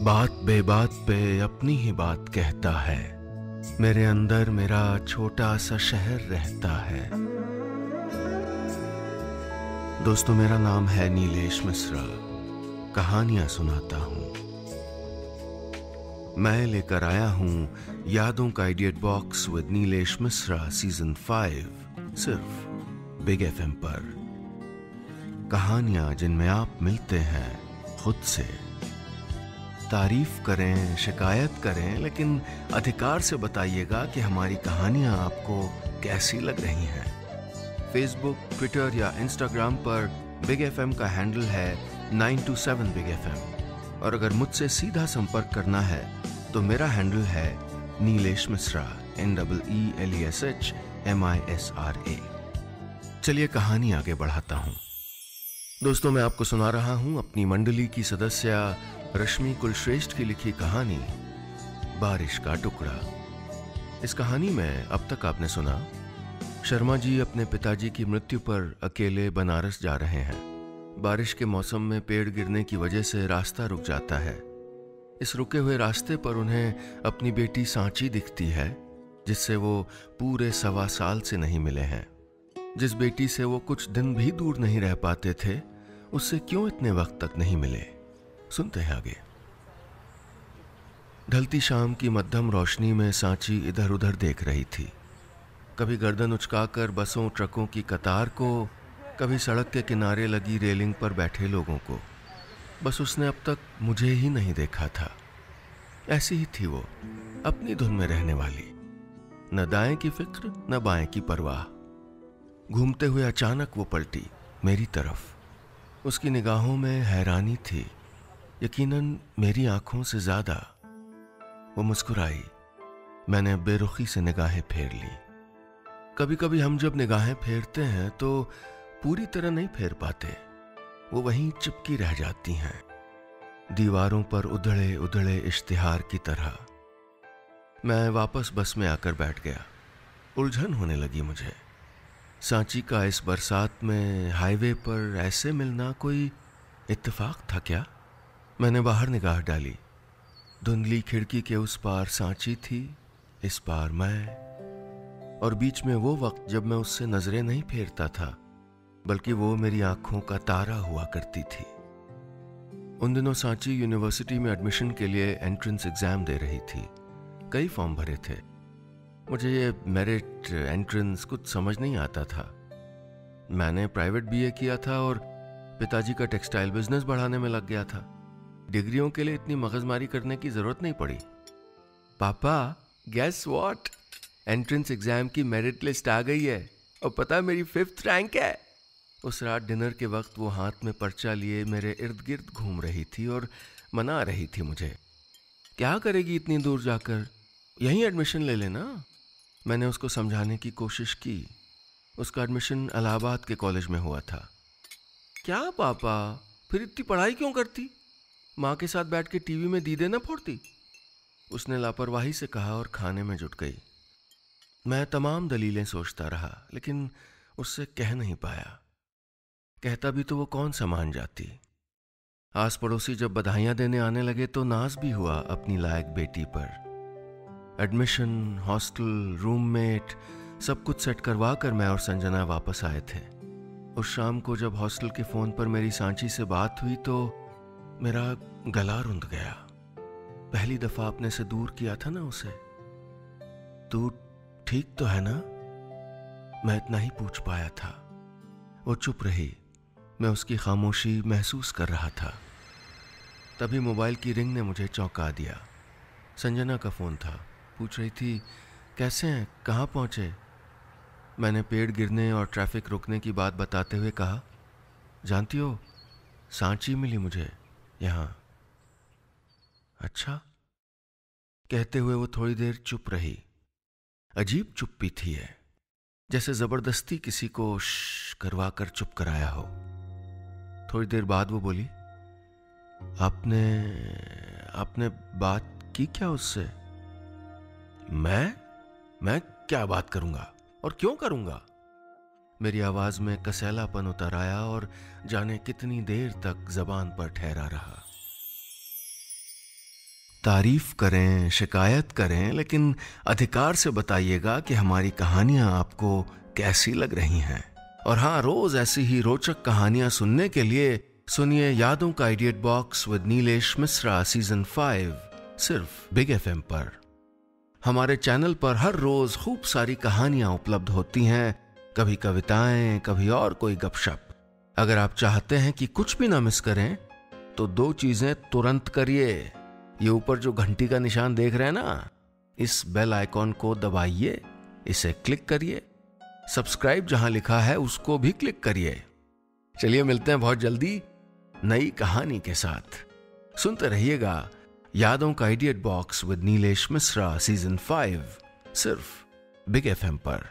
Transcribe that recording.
बात बेबात पे अपनी ही बात कहता है। मेरे अंदर मेरा छोटा सा शहर रहता है। दोस्तों, मेरा नाम है नीलेश मिश्रा। कहानियां सुनाता हूं। मैं लेकर आया हूं यादों का idiot box with Nilesh Mishra season 5, सिर्फ बिग एफएम पर। कहानियां जिनमें आप मिलते हैं खुद से। तारीफ करें, शिकायत करें, लेकिन अधिकार से बताइएगा कि हमारी कहानियां आपको कैसी लग रही हैं। फेसबुक, ट्विटर या इंस्टाग्राम पर बिग एफएम का हैंडल है 927 बिग एफएम, और अगर मुझसे सीधा संपर्क करना है तो मेरा हैंडल है नीलेश मिश्रा, NEELESH MISRA। चलिए कहानी आगे बढ़ाता हूं। दोस्तों, मैं आपको सुना रहा हूं अपनी मंडली की सदस्य रश्मि कुलश्रेष्ठ की लिखी कहानी बारिश का टुकड़ा। इस कहानी में अब तक आपने सुना, शर्मा जी अपने पिताजी की मृत्यु पर अकेले बनारस जा रहे हैं। बारिश के मौसम में पेड़ गिरने की वजह से रास्ता रुक जाता है। इस रुके हुए रास्ते पर उन्हें अपनी बेटी सांची दिखती है, जिससे वो पूरे 1.25 साल से नहीं मिले हैं। जिस बेटी से वो कुछ दिन भी दूर नहीं रह पाते थे, उससे क्यों इतने वक्त तक नहीं मिले? सुनते हैं आगे। ढलती शाम की मध्यम रोशनी में सांची इधर उधर देख रही थी, कभी गर्दन उचकाकर बसों ट्रकों की कतार को, कभी सड़क के किनारे लगी रेलिंग पर बैठे लोगों को। बस उसने अब तक मुझे ही नहीं देखा था। ऐसी ही थी वो, अपनी धुन में रहने वाली, न दाएं की फिक्र न बाएं की परवाह। घूमते हुए अचानक वो पलटी मेरी तरफ। उसकी निगाहों में हैरानी थी, यकीनन मेरी आंखों से ज्यादा। वो मुस्कुराई। मैंने बेरुखी से निगाहें फेर ली। कभी कभी हम जब निगाहें फेरते हैं तो पूरी तरह नहीं फेर पाते, वो वहीं चिपकी रह जाती हैं, दीवारों पर उधड़े उधड़े इश्तिहार की तरह। मैं वापस बस में आकर बैठ गया। उलझन होने लगी मुझे। सांची का इस बरसात में हाईवे पर ऐसे मिलना कोई इत्तेफाक था क्या? मैंने बाहर निगाह डाली। धुंधली खिड़की के उस पार सांची थी, इस पार मैं, और बीच में वो वक्त जब मैं उससे नजरें नहीं फेरता था, बल्कि वो मेरी आंखों का तारा हुआ करती थी। उन दिनों सांची यूनिवर्सिटी में एडमिशन के लिए एंट्रेंस एग्जाम दे रही थी। कई फॉर्म भरे थे। मुझे ये मेरिट एंट्रेंस कुछ समझ नहीं आता था। मैंने प्राइवेट बीए किया था और पिताजी का टेक्सटाइल बिजनेस बढ़ाने में लग गया था। डिग्रियों के लिए इतनी मगजमारी करने की जरूरत नहीं पड़ी। पापा, गेस व्हाट? एंट्रेंस एग्जाम की मेरिट लिस्ट आ गई है और पता मेरी 5th रैंक है। उस रात डिनर के वक्त वो हाथ में पर्चा लिए मेरे इर्द गिर्द घूम रही थी और मना रही थी मुझे। क्या करेगी इतनी दूर जाकर, यहीं एडमिशन ले लेना। मैंने उसको समझाने की कोशिश की। उसका एडमिशन इलाहाबाद के कॉलेज में हुआ था। क्या पापा, फिर इतनी पढ़ाई क्यों करती? माँ के साथ बैठ के टीवी में दीदे न फोड़ती? उसने लापरवाही से कहा और खाने में जुट गई। मैं तमाम दलीलें सोचता रहा, लेकिन उससे कह नहीं पाया। कहता भी तो वो कौन सा मान जाती। आस पड़ोसी जब बधाइयां देने आने लगे तो नाज भी हुआ अपनी लायक बेटी पर। एडमिशन, हॉस्टल, रूममेट, सब कुछ सेट करवा कर मैं और संजना वापस आए थे। उस शाम को जब हॉस्टल के फोन पर मेरी सांची से बात हुई तो मेरा गला रुंध गया। पहली दफा अपने से दूर किया था ना उसे। तू ठीक तो है ना? मैं इतना ही पूछ पाया था। वो चुप रही। मैं उसकी खामोशी महसूस कर रहा था। तभी मोबाइल की रिंग ने मुझे चौंका दिया। संजना का फोन था। पूछ रही थी, कैसे हैं, कहाँ पहुंचे? मैंने पेड़ गिरने और ट्रैफिक रुकने की बात बताते हुए कहा, जानती हो, सांची मिली मुझे यहाँ। अच्छा? कहते हुए वो थोड़ी देर चुप रही। अजीब चुप्पी थी है, जैसे जबरदस्ती किसी को श्श करवा कर चुप कराया हो। थोड़ी देर बाद वो बोली, आपने बात की क्या उससे? मैं क्या बात करूंगा और क्यों करूंगा? मेरी आवाज में कसैलापन उतर आया और जाने कितनी देर तक जबान पर ठहरा रहा। तारीफ करें, शिकायत करें, लेकिन अधिकार से बताइएगा कि हमारी कहानियां आपको कैसी लग रही हैं। और हाँ, रोज ऐसी ही रोचक कहानियां सुनने के लिए सुनिए यादों का idiot box with Nilesh Mishra season 5 सिर्फ बिग एफएम पर। हमारे चैनल पर हर रोज खूब सारी कहानियां उपलब्ध होती हैं, कभी कविताएं, कभी और कोई गपशप। अगर आप चाहते हैं कि कुछ भी ना मिस करें तो 2 चीजें तुरंत करिए। ये ऊपर जो घंटी का निशान देख रहे हैं ना, इस बेल आइकॉन को दबाइए, इसे क्लिक करिए। सब्सक्राइब जहां लिखा है उसको भी क्लिक करिए। चलिए मिलते हैं बहुत जल्दी नई कहानी के साथ। सुनते रहिएगा यादों का idiot box with Nilesh Mishra season 5 सिर्फ बिग एफएम पर।